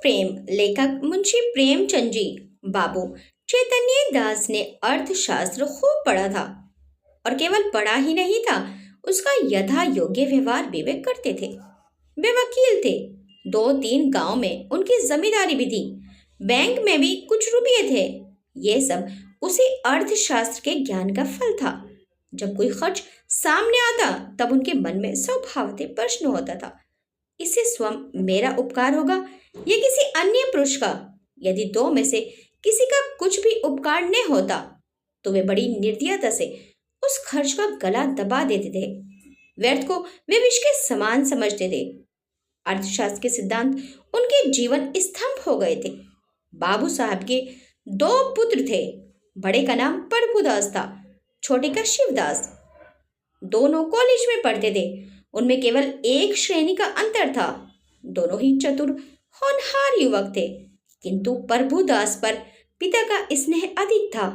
प्रेम लेखक मुंशी प्रेमचंद जी। बाबू चैतन्य दास ने अर्थशास्त्र खूब पढ़ा था और केवल पढ़ा ही नहीं था, उसका यथा योग्य व्यवहार भी वे करते थे। वे वकील थे। दो तीन गांव में उनकी जमींदारी भी थी। बैंक में भी कुछ रुपये थे। ये सब उसी अर्थशास्त्र के ज्ञान का फल था। जब कोई खर्च सामने आता तब उनके मन में स्वभावतः प्रश्न होता था, इससे स्वयं मेरा उपकार होगा या किसी अन्य पुरुष का। यदि दो में से किसी का कुछ भी उपकार न होता तो वे बड़ी निर्दयता से उस खर्च का गला दबा देते थे। व्यर्थ को वे विष के समान समझते थे। अर्थशास्त्र के सिद्धांत उनके जीवन स्तंभ हो गए थे। बाबू साहब के दो पुत्र थे। बड़े का नाम प्रभुदास था, छोटे का शिवदास। दोनों कॉलेज में पढ़ते थे। उनमें केवल एक श्रेणी का अंतर था। दोनों ही चतुर होनहार युवक थे, किंतु प्रभुदास पर पिता का स्नेह अधिक था।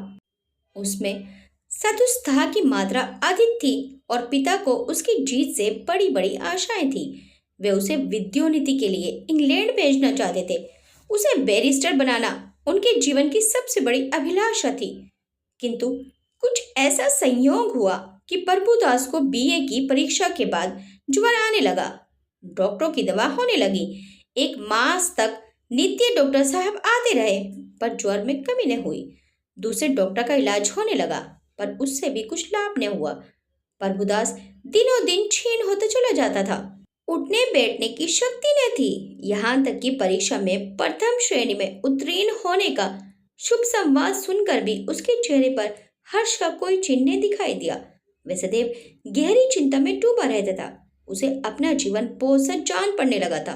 उसमें सतुष्ता की मात्रा अधिक थी और पिता को उसकी जीत से बड़ी बड़ी आशाएं थी। वे उसे विद्योन्नति के लिए इंग्लैंड भेजना चाहते थे। उसे बैरिस्टर बनाना उनके जीवन की सबसे बड़ी अभिलाषा थी। किंतु कुछ ऐसा संयोग हुआ कि प्रभुदास को बीए की परीक्षा के बाद ज्वर आने लगा। डॉक्टरों की दवा होने लगी। एक मास तक नित्य डॉक्टर साहब आते रहे, पर ज्वर में कमी न हुई। दूसरे डॉक्टर का इलाज होने लगा, पर उससे भी कुछ लाभ न हुआ। प्रभुदास दिनों दिन क्षीण होता चला जाता था। उठने बैठने की शक्ति न थी। यहाँ तक कि परीक्षा में प्रथम श्रेणी में उत्तीर्ण होने का शुभ संवाद सुनकर भी उसके चेहरे पर हर्ष का कोई चिन्ह नहीं दिखाई दिया। वह सदैव गहरी चिंता में डूबा रहता था। उसे अपना जीवन बोझ सा जान पड़ने लगा था।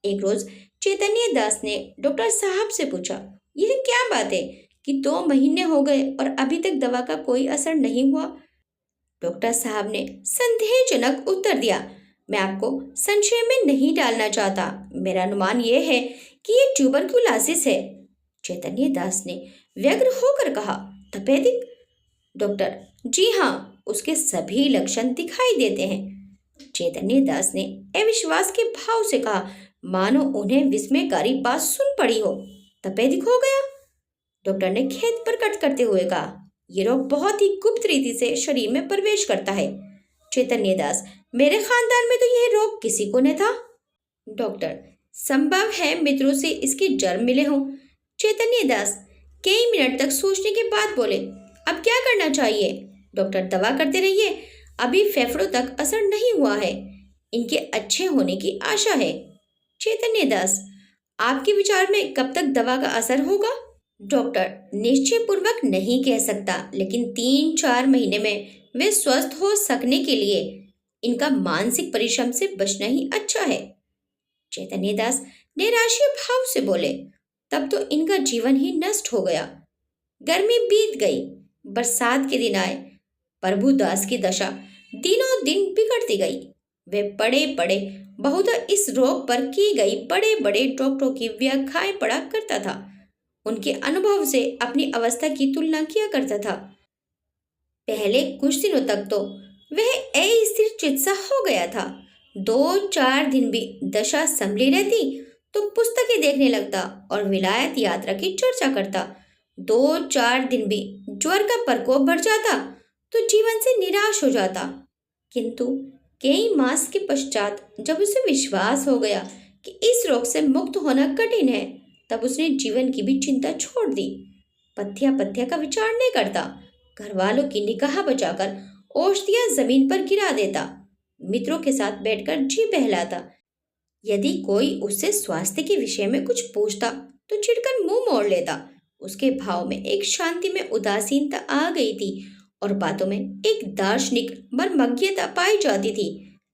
एक रोज चैतन्य दास ने डॉक्टर साहब से पूछा, यह क्या बात है कि 2 महीने हो गए और अभी तक दवा का कोई असर नहीं हुआ? डॉक्टर साहब ने संदेहजनक उत्तर दिया, मैं आपको संशय में नहीं डालना चाहता। मेरा अनुमान यह है कि ये ट्यूबरकुलोसिस है। चैतन्य दास ने व्यग्र होकर कहा, तपेदिक? डॉक्टर, जी हाँ, उसके सभी लक्षण दिखाई देते हैं। चैतन्य दास ने अविश्वास के भाव से कहा, मानो उन्हें विस्मयकारी बात सुन पड़ी हो। तपेदिक हो गया? डॉक्टर ने खेद प्रकट करते हुए कहा, यह रोग बहुत ही गुप्त रीति से शरीर में प्रवेश करता है। चैतन्य दास, मेरे खानदान में तो यह रोग किसी को न था। डॉक्टर, संभव है मित्रों से इसके जन्म मिले हों। चैतन्य दास कई मिनट तक सोचने के बाद बोले, अब क्या करना चाहिए? डॉक्टर, दवा करते रहिए, अभी फेफड़ों तक असर नहीं हुआ है। इनके अच्छे होने की आशा है। चैतन्य दास, आपके विचार में कब तक दवा का असर होगा? डॉक्टर, निश्चय पूर्वक नहीं कह सकता, लेकिन 3-4 महीने में वे स्वस्थ हो सकने के लिए इनका मानसिक परिश्रम से बचना ही अच्छा है। चैतन्य दास निराश भाव से बोले, तब तो इनका जीवन ही नष्ट हो गया। गर्मी बीत गई, बरसात के दिन आए। प्रभुदास की दशा दिनों दिन बिगड़ती गई। वे बड़े बड़े बहुत इस रोग पर की गई बड़े बड़े डॉक्टरों की व्याख्याएं पढ़ा करता था। उनके अनुभव से अपनी अवस्था की तुलना किया करता था। पहले कुछ दिनों तक तो वह अस्थिर चित्त सा हो गया था। 2-4 दिन भी दशा संभली रहती तो पुस्तकें देखने लगता और विलायत यात्रा की चर्चा करता। 2-4 दिन भी ज्वर का प्रकोप बढ़ जाता तो जीवन से निराश हो जाता। किंतु कई मास के पश्चात जब उसे विश्वास हो गया कि इस रोग से मुक्त होना कठिन है, तब उसने जीवन की भी चिंता छोड़ दी। पथ्या पथ्या का विचार नहीं करता। घर वालों की निगाह बचाकर औषधियां जमीन पर गिरा देता। मित्रों के साथ बैठकर जी बहलाता। यदि कोई उससे स्वास्थ्य के विषय में कुछ पूछता तो चिढ़कर मुंह मोड़ लेता। उसके भाव में एक शांति में उदासीनता आ गई थी और बातों में एक दार्शनिक मर्मज्ञता पाई जाती थी।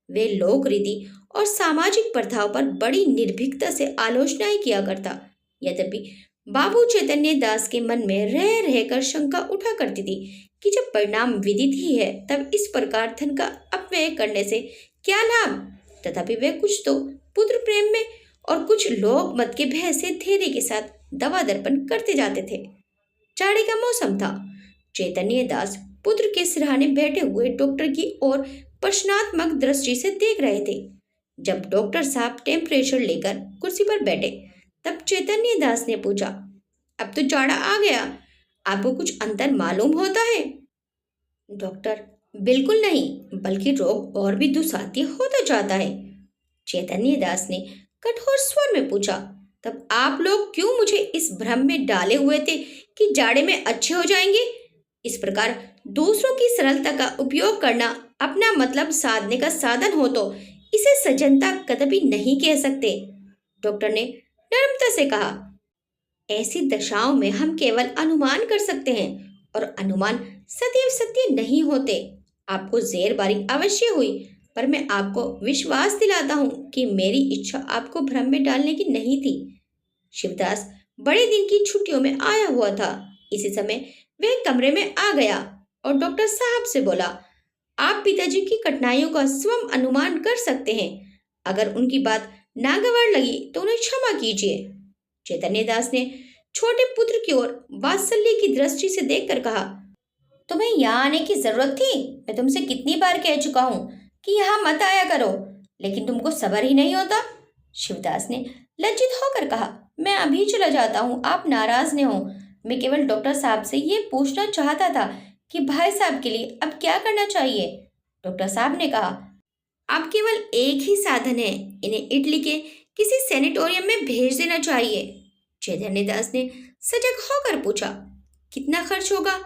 वे लोक रीति और सामाजिक प्रथाओं पर बड़ी निर्भीकता से आलोचनाएं किया करता। यद्यपि बाबू चैतन्य दास के मन में रह रहकर शंका उठा करती थी कि जब परिणाम विदित ही है, तब इस प्रकार धन का अपव्यय करने से क्या लाभ। तथापि वे कुछ तो पुत्र प्रेम में और कुछ लोक मत के भय से धैर्य के साथ दवा दर्पण करते जाते थे। जाड़े का मौसम था। चैतन्य दास पुत्र के सिरहाने बैठे हुए डॉक्टर की ओर प्रश्नात्मक दृष्टि से देख रहे थे। जब डॉक्टर साहब टेम्परेचर लेकर कुर्सी पर बैठे, तब चैतन्य दास ने पूछा, अब तो जाड़ा आ गया, आपको कुछ अंतर मालूम होता है? डॉक्टर, बिल्कुल नहीं, बल्कि रोग और भी दुस्साहती होता जाता है। चैतन्य दास ने कठोर स्वर में पूछा, तब आप लोग क्यों मुझे इस भ्रम में डाले हुए थे कि जाड़े में अच्छे हो जाएंगे? इस प्रकार दूसरों की सरलता का उपयोग करना अपना मतलब साधने का साधन हो तो इसे सज्जनता कतई नहीं कह सकते। डॉक्टर ने नम्रता से कहा, ऐसी दशाओं में हम केवल अनुमान कर सकते हैं और अनुमान सदैव सत्य नहीं होते। आपको जेरबारी अवश्य हुई, पर मैं आपको विश्वास दिलाता हूँ कि मेरी इच्छा आपको भ्रम में डालने की नहीं थी। शिवदास बड़े दिन की छुट्टियों में आया हुआ था। इसी समय वह कमरे में आ गया और डॉक्टर साहब से बोला, आप पिताजी की कठिनाइयों का स्वयं अनुमान कर सकते हैं। अगर उनकी बात नागवार लगी तो उन्हें क्षमा कीजिए। चैतन्य दास ने छोटे पुत्र की ओर वात्सल्य की दृष्टि से देखकर कहा, तुम्हें यहाँ आने की जरूरत थी? मैं तुमसे कितनी बार कह चुका हूँ कि यहाँ मत आया करो, लेकिन तुमको सब्र ही नहीं होता। शिवदास ने लज्जित होकर कहा, मैं अभी चला जाता हूँ, आप नाराज न हो। मैं केवल डॉक्टर साहब से ये पूछना चाहता था कि भाई साहब के लिए अब क्या करना चाहिए। डॉक्टर साहब ने कहा, आप केवल एक ही साधन है, इन्हें इटली के किसी सैनिटोरियम में भेज देना चाहिए। चैतन्य दास ने सजग होकर पूछा, कितना खर्च होगा?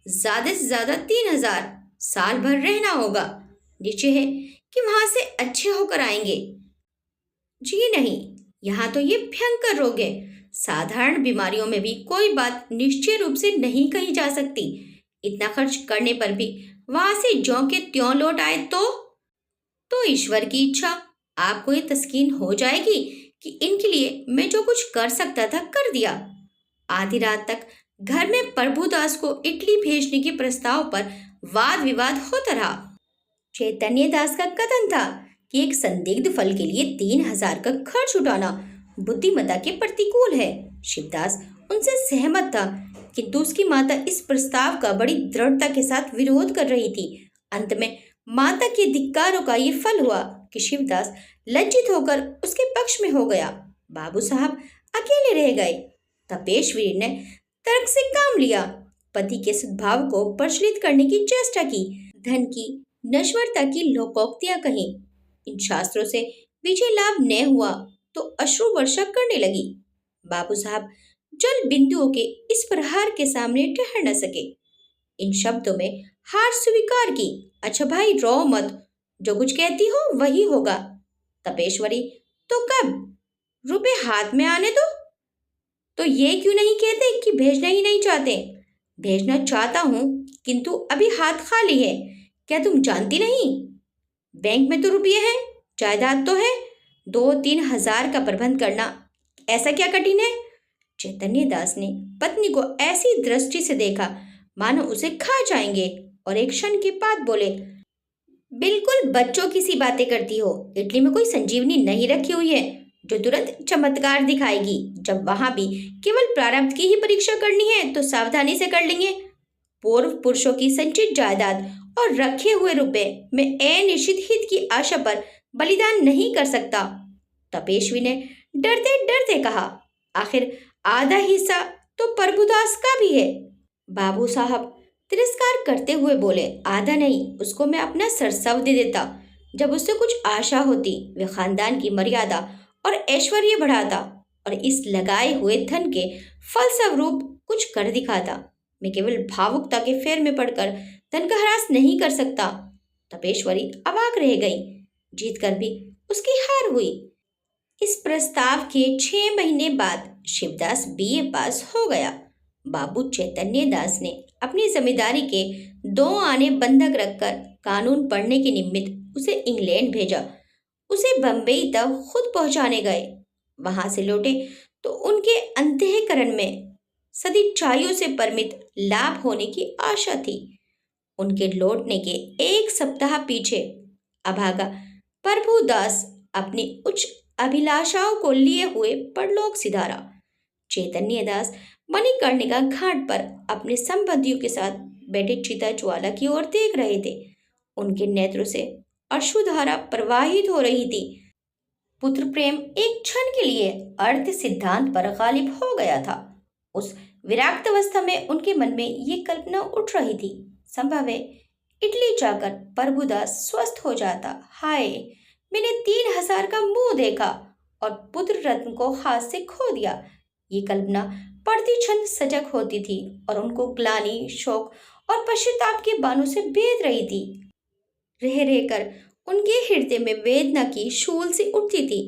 ज्यादा से ज्यादा 3,000। साल भर रहना होगा। निश्चय है कि वहां से अच्छे होकर आएंगे। जी नहीं, यहाँ तो ये भयंकर रोग है। साधारण बीमारियों में भी कोई बात निश्चय रूप से नहीं कही जा सकती। इतना खर्च करने पर भी वहां से ज्यों के त्यों लौट आए तो ईश्वर की इच्छा। आपको ये तस्कीन हो जाएगी कि इनके लिए मैं जो कुछ कर सकता था कर दिया। आधी रात तक घर में प्रभुदास को इटली भेजने के प्रस्ताव पर वाद विवाद होता रहा। चैतन्य दास का कथन था कि एक संदिग्ध फल के लिए 3,000 का खर्च उठाना बुद्धिमत्ता के प्रतिकूल है। शिवदास उनसे सहमत था, किंतु उसकी माता इस प्रस्ताव का बड़ी दृढ़ता के साथ विरोध कर रही थी। अंत में माता के धिक्कारों का ये फल हुआ कि शिवदास लज्जित होकर उसके पक्ष में हो गया। बाबू साहब अकेले रह गए। तपेश्वरी ने तर्क से काम लिया, पति के सद्भाव को प्रचलित करने की चेष्टा की, धन की नश्वरता की लोकोक्तियां कही। इन शास्त्रों से विजय लाभ न हुआ तो अश्रु वर्षा करने लगी। बाबू साहब जल बिंदुओं के इस प्रहार के सामने ठहर न सके। इन शब्दों में हार स्वीकार की। अच्छा भाई, रो मत, जो कुछ कहती हो वही होगा। तपेश्वरी, तो कब? रुपए हाथ में आने दो। तो ये क्यों नहीं कहते कि भेजना ही नहीं चाहते? भेजना चाहता हूँ, किंतु अभी हाथ खाली है। क्या तुम जानती नहीं? बैंक में तो रुपये हैं, जायदाद तो है। 2-3 हजार का प्रबंध करना ऐसा क्या कठिन है? चैतन्य दास ने पत्नी को ऐसी दृष्टि से देखा मानो उसे खा जाएंगे और एक क्षण के बाद बोले, बिल्कुल बच्चों की सी बातें करती हो। इटली में कोई संजीवनी नहीं रखी हुई है जो तुरंत चमत्कार दिखाएगी। जब वहां भी केवल प्रारब्ध की ही परीक्षा करनी है तो सावधानी से कर लेंगे। पूर्व पुरुषों की संचित जायदाद और रखे हुए रुपए में अनिश्चित हित की आशा पर बलिदान नहीं कर सकता। तपेश्वी ने डरते डरते कहा, आखिर आधा हिस्सा तो प्रभुदास का भी है। बाबू साहब तिरस्कार करते हुए बोले, आधा नहीं, उसको मैं अपना सरसव दे देता। जब उससे कुछ आशा होती वे खानदान की मर्यादा और ऐश्वर्य बढ़ाता और इस लगाए हुए धन के फलस्वरूप कुछ कर दिखाता। मैं केवल भावुकता के फेर में पड़कर धन का ह्रास नहीं कर सकता। तपेश्वरी अवाक रह गई। जीत कर भी उसकी हार हुई। इस प्रस्ताव के 6 महीने बाद शिवदास बीए पास हो गया। बाबू चैतन्य दास ने अपनी जमींदारी के 2 आने बंधक रखकर कानून पढ़ने के निमित्त उसे इंग्लैंड भेजा। उसे बम्बई तक खुद पहुंचाने गए। वहां से लौटे तो उनके अंतःकरण में सदिच्छाइयों से परिमित लाभ होने की आशा थी। उनके लौटने के 1 सप्ताह पीछे अभागा प्रभुदास अपनी उच्च अभिलाषाओं को लिए हुए परलोक सिधारा। चैतन्य दास मणिकर्णिका घाट पर अपने संबंधियों के साथ बैठे चिता ज्वाला की ओर देख रहे थे। उनके नेत्रों से अश्रुधारा प्रवाहित हो रही थी। पुत्र प्रेम एक क्षण के लिए अर्थ सिद्धांत पर गालिब हो गया था। उस विराक्त अवस्था में उनके मन में ये कल्पना उठ रही थी, संभव है इटली जाकर प्रभुदास स्वस्थ हो जाता। हाय, मैंने 3,000 का मुंह देखा और पुत्र रत्न को हाथ से खो दिया। ये कल्पना पड़ती क्षण सजग होती थी और उनको ग्लानि, शोक और पश्चाताप के बानों से बेध रही थी। रह रहकर उनके हृदय में वेदना की शूल सी उठती थी।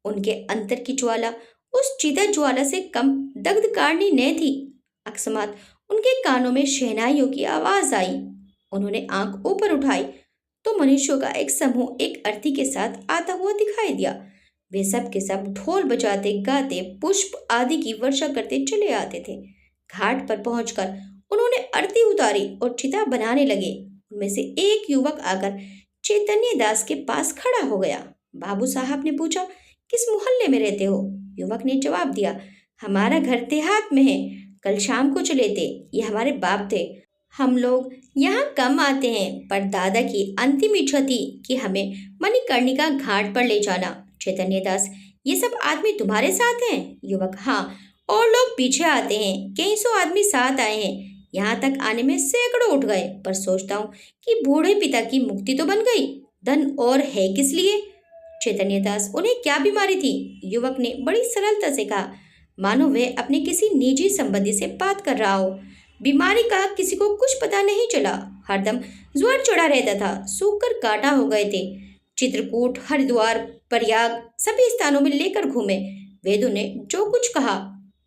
उनके अंतर की ज्वाला उस चिता ज्वाला से कम दग्धकारणी न थी। अकस्मात उनके कानों में शहनाइयों की आवाज आई। उन्होंने आंख ऊपर उठाई तो मनुष्यों का एक समूह एक अर्थी के साथ आता हुआ दिखाई दिया। वे सब के सब ढोल बजाते गाते पुष्प आदि की वर्षा करते चले आते थे। घाट पर पहुंचकर उन्होंने आरती उतारी और चिता बनाने लगे। उनमें से एक युवक आकर चैतन्य दास के पास खड़ा हो गया। बाबू साहब ने पूछा, किस मोहल्ले में रहते हो? युवक ने जवाब दिया, हमारा घर देहात में है। कल शाम को चले थे, ये हमारे बाप थे। हम लोग यहाँ कम आते हैं, पर दादा की अंतिम इच्छा थी कि हमें मणिकर्णिका घाट पर ले जाना। चैतन्य दास, ये सब आदमी तुम्हारे साथ हैं? युवक, हाँ, और लोग पीछे आते हैं। कई सौ आदमी साथ आए हैं। यहाँ तक आने में सैकड़ों उठ गए, पर सोचता हूँ कि बूढ़े पिता की मुक्ति तो बन गई, धन और है किस लिए? चैतन्य दास, उन्हें क्या बीमारी थी? युवक ने बड़ी सरलता से कहा, मानो वह अपने किसी निजी संबंधी से बात कर रहा हो। बीमारी का किसी को कुछ पता नहीं चला। हरदम ज्वर चढ़ा रहता था, सूख कर काटा हो गए थे। चित्रकूट, हरिद्वार, प्रयाग सभी स्थानों में लेकर घूमे। वेदों ने जो कुछ कहा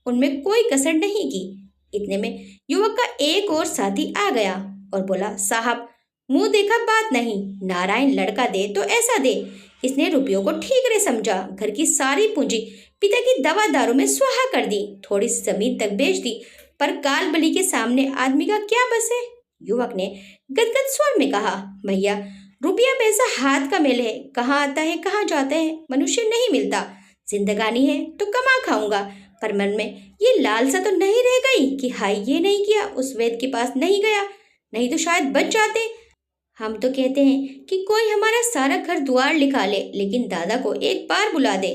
उनमें कोई कसर नहीं की। इतने में युवक का एक और साथी आ गया और बोला, साहब, मुंह देखा बात नहीं, नारायण लड़का दे तो ऐसा दे। इसने रुपयों को ठीक रे समझा, घर की सारी पूंजी पिता की दवा दारू में स्वाहा कर दी, थोड़ी जमीन तक बेच दी, पर काल बलि के सामने आदमी का क्या बस है? युवक ने गदगद स्वर में कहा, भैया, रुपया पैसा हाथ का मेल है, कहाँ आता है कहाँ जाता है, मनुष्य नहीं मिलता। जिंदगानी है तो कमा खाऊंगा, पर मन में ये लालसा तो नहीं रह गई कि हाय ये नहीं किया, उस वेद के पास नहीं गया, नहीं तो शायद बच जाते। हम तो कहते हैं कि कोई हमारा सारा घर द्वार लिखा ले, लेकिन दादा को एक बार बुला दे।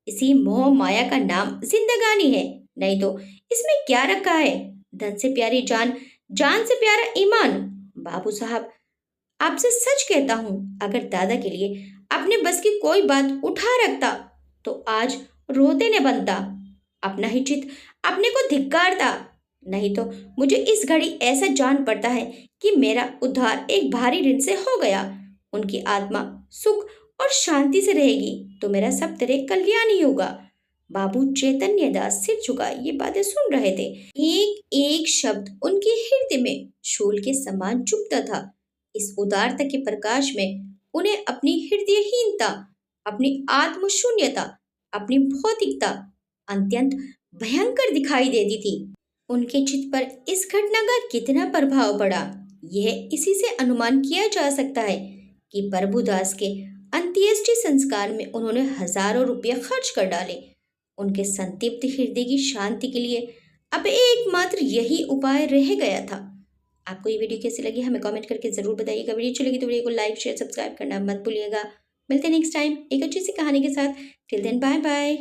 इसी मोह माया का नाम जिंदगानी है, नहीं तो इसमें क्या रखा है? धन से प्यारी जान, जान से प्यारा ईमान। बाबू साहब, आपसे सच कहता हूँ, अगर दादा के लिए अपने बस की कोई बात उठा रखता तो आज रोते न बनता, अपना ही चित अपने को धिक्कारता। नहीं तो मुझे इस घड़ी ऐसा जान पड़ता है कि मेरा उद्धार एक भारी ऋण से हो गया। उनकी आत्मा सुख और शांति से रहेगी तो मेरा सब तरह कल्याण ही होगा। बाबू चैतन्य दास सिर झुका ये बातें सुन रहे थे। एक एक शब्द उनके हृदय में शूल के समान चुभता था। इस उदारता के प्रकाश में उन्हें अपनी हृदयहीनता, अपनी आत्मशून्यता, अपनी भौतिकता अत्यंत भयंकर दिखाई देती थी। उनके चित्त पर इस घटना का कितना प्रभाव पड़ा, यह इसी से अनुमान किया जा सकता है कि प्रभुदास के अंत्येष्टि संस्कार में उन्होंने हजारों रुपये खर्च कर डाले। उनके संतप्त हृदय की शांति के लिए अब एकमात्र यही उपाय रह गया था। आपको ये वीडियो कैसी लगी हमें कमेंट करके जरूर बताइएगा। वीडियो अच्छी लगी तो वीडियो को लाइक, शेयर, सब्सक्राइब करना मत भूलिएगा। मिलते हैं नेक्स्ट टाइम एक अच्छी सी कहानी के साथ। Till then bye bye.